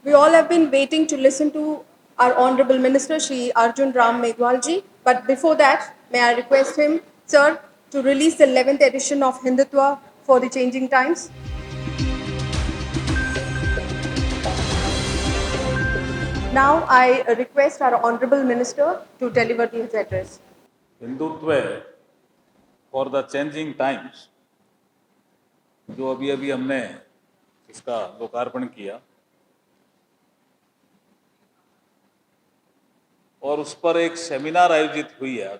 We all have been waiting to listen to our Honorable Minister Shri Arjun Ram Meghwal ji. But before that, may I request him, sir, to release the 11th edition of Hindutva for the changing times. Now I request our Honorable Minister to deliver his address. Hindutva for the changing times, जो अभी अभी हमने इसका लोकार्पण किया और उस पर एक सेमिनार आयोजित हुई है आज,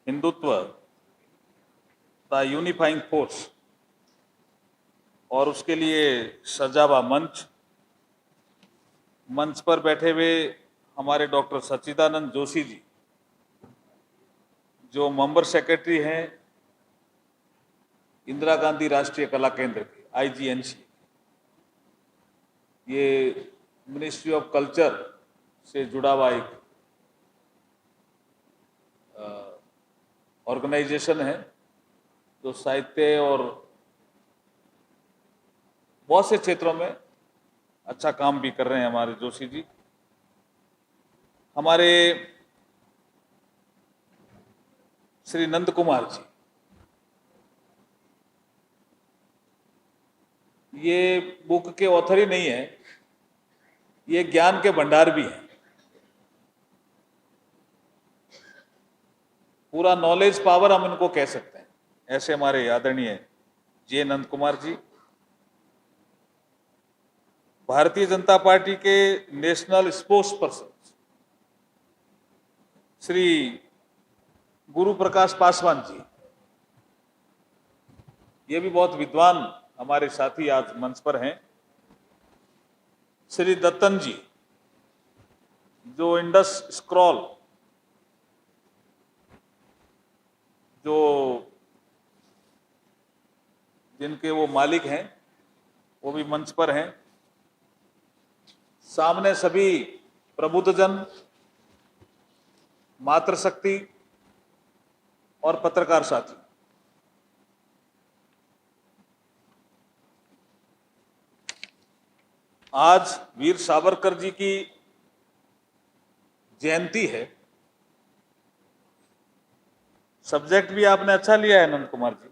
हिंदुत्व द यूनिफाइंग फोर्स, और उसके लिए सजा हुआ मंच पर बैठे हुए हमारे डॉक्टर सच्चिदानंद जोशी जी, जो मेंबर सेक्रेटरी हैं इंदिरा गांधी राष्ट्रीय कला केंद्र के, IGNC, ये मिनिस्ट्री ऑफ कल्चर से जुड़ा हुआ एक ऑर्गेनाइजेशन है जो साहित्य और बहुत से क्षेत्रों में अच्छा काम भी कर रहे हैं। हमारे जोशी जी, हमारे श्री नंद कुमार जी, ये बुक के ऑथर ही नहीं है, ये ज्ञान के भंडार भी हैं। पूरा नॉलेज पावर हम इनको कह सकते हैं। ऐसे हमारे आदरणीय जे नंद कुमार जी, भारतीय जनता पार्टी के नेशनल स्पोर्ट्स पर्सन श्री गुरु प्रकाश पासवान जी, ये भी बहुत विद्वान हमारे साथी आज मंच पर हैं। श्री दत्तन जी, जो इंडस स्क्रॉल जो जिनके वो मालिक हैं, वो भी मंच पर हैं। सामने सभी प्रबुद्धजन, मातृशक्ति और पत्रकार साथी, आज वीर सावरकर जी की जयंती है। सब्जेक्ट भी आपने अच्छा लिया है Nand Kumar ji,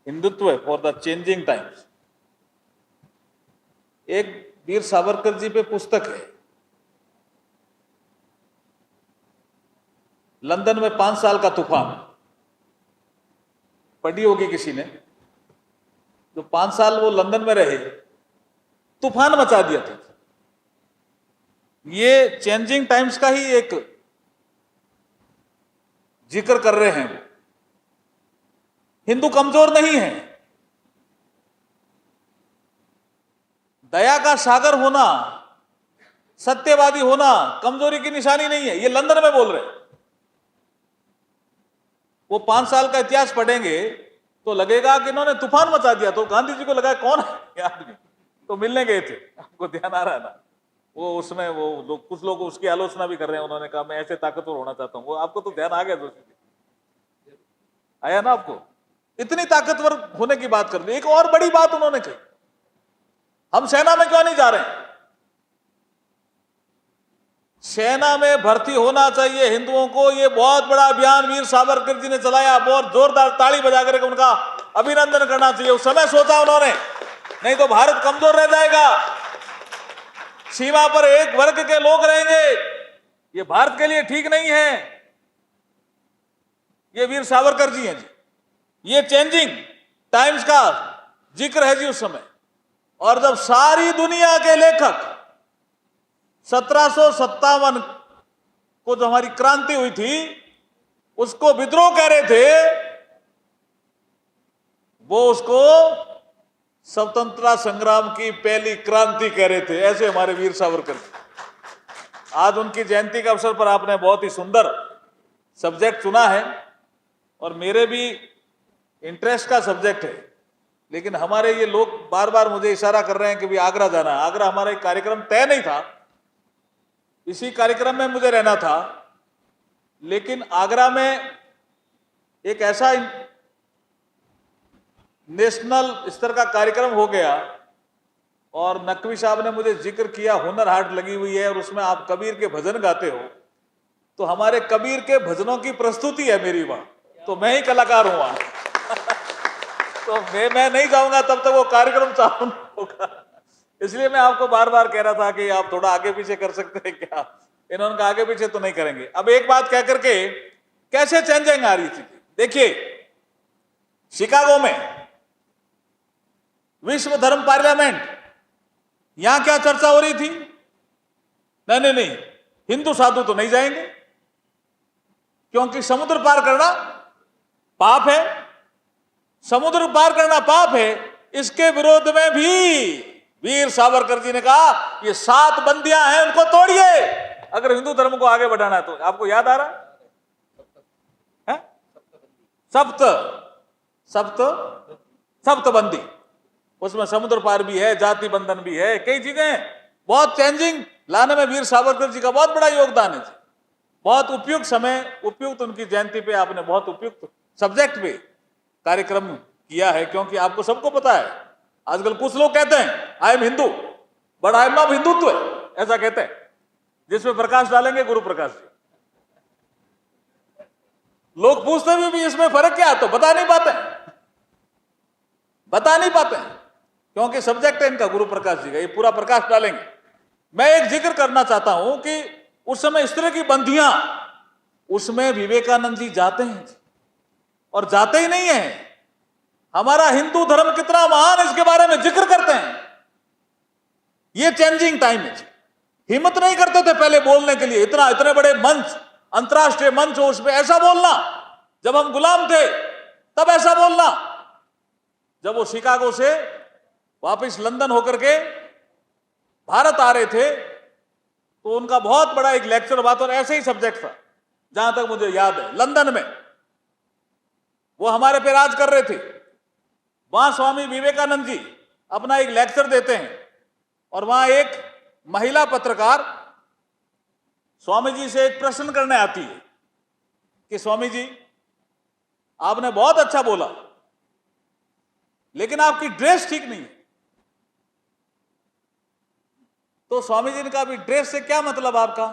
Hindutva for the changing times. एक वीर सावरकर जी पे पुस्तक है, लंदन में 5 साल का तूफान, पढ़ी होगी किसी ने। जो 5 साल वो लंदन में रहे, तूफान मचा दिया था। ये चेंजिंग टाइम्स का ही एक जिक्र कर रहे हैं। वो हिंदू कमजोर नहीं है, दया का सागर होना, सत्यवादी होना कमजोरी की निशानी नहीं है। ये लंदन में बोल रहे हैं। वो 5 साल का इतिहास पढ़ेंगे तो लगेगा कि इन्होंने तूफान मचा दिया। तो गांधी जी को लगा कौन है आदमी, तो मिलने गए थे, आपको ध्यान आ रहा है ना। वो उसमें वो लोग, कुछ लोग उसकी आलोचना भी कर रहे हैं। उन्होंने कहा मैं ऐसे ताकतवर होना चाहता हूं। वो आपको तो ध्यान आ गया, जोशी जी आया ना आपको। इतनी ताकतवर होने की बात कर ली। एक और बड़ी बात उन्होंने कही, हम सेना में क्यों नहीं जा रहे हैं? सेना में भर्ती होना चाहिए हिंदुओं को। ये बहुत बड़ा अभियान वीर सावरकर जी ने चलाया। बहुत जोरदार ताली बजाकर उनका अभिनंदन करना चाहिए। उस समय सोचा उन्होंने, नहीं तो भारत कमजोर रह जाएगा, सीमा पर एक वर्ग के लोग रहेंगे, ये भारत के लिए ठीक नहीं है। ये वीर सावरकर जी हैं जी। ये चेंजिंग टाइम्स का जिक्र है जी उस समय। और जब सारी दुनिया के लेखक 1757 को जो हमारी क्रांति हुई थी उसको विद्रोह कह रहे थे, वो उसको स्वतंत्रता संग्राम की पहली क्रांति कह रहे थे। ऐसे हमारे वीर सावरकर। आज उनकी जयंती के अवसर पर आपने बहुत ही सुंदर सब्जेक्ट चुना है और मेरे भी इंटरेस्ट का सब्जेक्ट है। लेकिन हमारे ये लोग बार बार मुझे इशारा कर रहे हैं कि भी आगरा जाना है। आगरा हमारा एक कार्यक्रम तय नहीं था, इसी कार्यक्रम में मुझे रहना था। लेकिन आगरा में एक ऐसा नेशनल स्तर का कार्यक्रम हो गया और नकवी साहब ने मुझे जिक्र किया हुनर हाट लगी हुई है और उसमें आप कबीर के भजन गाते हो, तो हमारे कबीर के भजनों की प्रस्तुति है मेरी वहां, तो मैं ही कलाकार हूं वहां। तो मैं नहीं जाऊंगा तब तक वो कार्यक्रम चालू नहीं होगा। इसलिए मैं आपको बार बार कह रहा था कि आप थोड़ा आगे पीछे कर सकते हैं क्या। इन्होंने कहा आगे पीछे तो नहीं करेंगे। अब एक बात कह करके कैसे चेंजिंग आ रही थी, देखिए शिकागो में विश्व धर्म पार्लियामेंट, यहां क्या चर्चा हो रही थी, नहीं नहीं नहीं हिंदू साधु तो नहीं जाएंगे क्योंकि समुद्र पार करना पाप है, समुद्र पार करना पाप है। इसके विरोध में भी वीर सावरकर जी ने कहा ये 7 बंदियां हैं उनको तोड़िए अगर हिंदू धर्म को आगे बढ़ाना है तो। आपको याद आ रहा है? सप्त सप्त सप्तबंदी, उसमें समुद्र पार भी है, जाति बंधन भी है, कई चीजें हैं। बहुत चेंजिंग लाने में वीर सावरकर जी का बहुत बड़ा योगदान है। बहुत उपयुक्त समय, उपयुक्त उनकी जयंती पे आपने बहुत उपयुक्त सब्जेक्ट पे कार्यक्रम किया है, क्योंकि आपको सबको पता है आजकल कुछ लोग कहते हैं I am Hindu but I am not Hindutva, ऐसा कहते हैं, जिसमें प्रकाश डालेंगे गुरु प्रकाश जी। लोग पूछते भी इसमें फर्क क्या है, तो बता नहीं पाते क्योंकि सब्जेक्ट है इनका गुरु प्रकाश जी का, ये पूरा प्रकाश डालेंगे। मैं एक जिक्र करना चाहता हूं कि उस समय इस तरह की बंदियां, उसमें विवेकानंद जी जाते हैं और जाते ही नहीं है, हमारा हिंदू धर्म कितना महान इसके बारे में जिक्र करते हैं। ये चेंजिंग टाइम है। हिम्मत नहीं करते थे पहले बोलने के लिए, इतने बड़े मंच, अंतरराष्ट्रीय मंच हो, उस पर ऐसा बोलना। जब हम गुलाम थे तब ऐसा बोलना। जब वो शिकागो से वापस लंदन होकर के भारत आ रहे थे तो उनका बहुत बड़ा एक लेक्चर हुआ था और ऐसे ही सब्जेक्ट था, जहां तक मुझे याद है। लंदन में वो हमारे पे राज कर रहे थे, वहां स्वामी विवेकानंद जी अपना एक लेक्चर देते हैं और वहां एक महिला पत्रकार स्वामी जी से एक प्रश्न करने आती है कि स्वामी जी आपने बहुत अच्छा बोला लेकिन आपकी ड्रेस ठीक नहीं है। तो स्वामी जी ने कहा अभी ड्रेस से क्या मतलब आपका,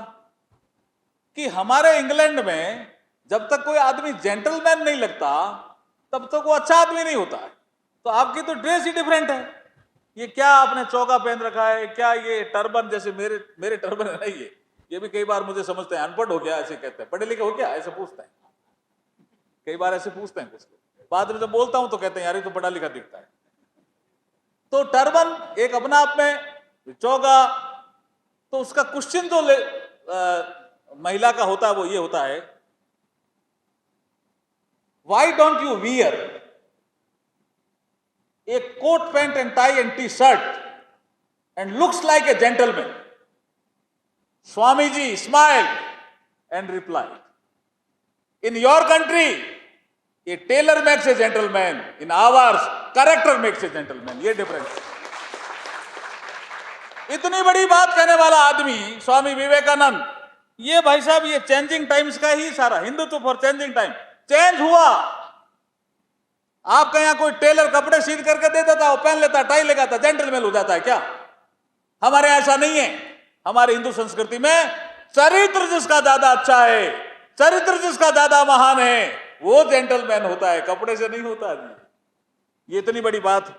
कि हमारे इंग्लैंड में जब तक कोई आदमी जेंटलमैन नहीं लगता तब तक वो अच्छा आदमी नहीं होता है, तो आपकी तो ड्रेस ही डिफरेंट है। ये क्या आपने चौका पहन रखा है, क्या ये टर्बन, जैसे मेरे टर्बन है नहीं, ये भी कई बार मुझे समझते हैं अनपढ़ हो गया ऐसे कहते हैं, पढ़े लिखे हो क्या ऐसे पूछते हैं, कई बार ऐसे पूछते हैं कुछ लोग। बाद में जब बोलता हूं तो कहते हैं यार ये तो पढ़ा लिखा दिखता है। तो टर्बन एक अपना आप में चौगा, तो उसका क्वेश्चन जो महिला का होता है वो ये होता है, why don't you wear a coat pant and tie and t-shirt and looks like a gentleman? Swamiji smiled and replied, in your country a tailor makes a gentleman, in ours character makes a gentleman. ये difference. इतनी बड़ी बात कहने वाला आदमी स्वामी विवेकानंद, ये भाई साहब ये चेंजिंग टाइम्स का ही सारा, Hindutva for changing time. Change हुआ, आपका यहां कोई टेलर कपड़े सील करके दे देता, वो पहन लेता, टाई लगाता, जेंटलमैन हो जाता है क्या? हमारे ऐसा नहीं है। हमारे हिंदू संस्कृति में चरित्र जिसका ज्यादा अच्छा है, चरित्र जिसका ज्यादा महान है, वो जेंटलमैन होता है, कपड़े से नहीं होता है। ये इतनी बड़ी बात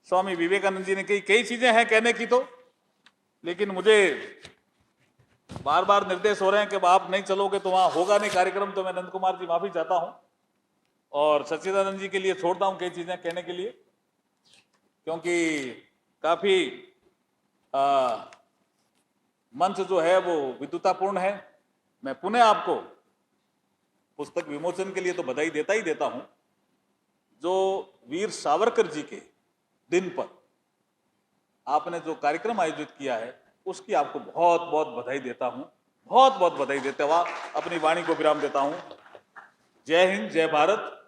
स्वामी विवेकानंद जी ने कही। कई चीजें हैं कहने की तो, लेकिन मुझे बार बार निर्देश हो रहे हैं कि आप नहीं चलोगे तो वहां होगा नहीं कार्यक्रम, तो मैं नंद कुमार जी माफी चाहता हूं और सच्चिदानंद जी के लिए छोड़ता हूं कई चीजें कहने के लिए, क्योंकि काफी मंच जो है वो विद्वतापूर्ण है। मैं पुनः आपको पुस्तक विमोचन के लिए तो बधाई देता ही देता हूं, जो वीर सावरकर जी के दिन पर आपने जो कार्यक्रम आयोजित किया है उसकी आपको बहुत बहुत बधाई देता हूं, बहुत बहुत बधाई देते हुआ अपनी वाणी को विराम देता हूं। जय हिंद, जय भारत,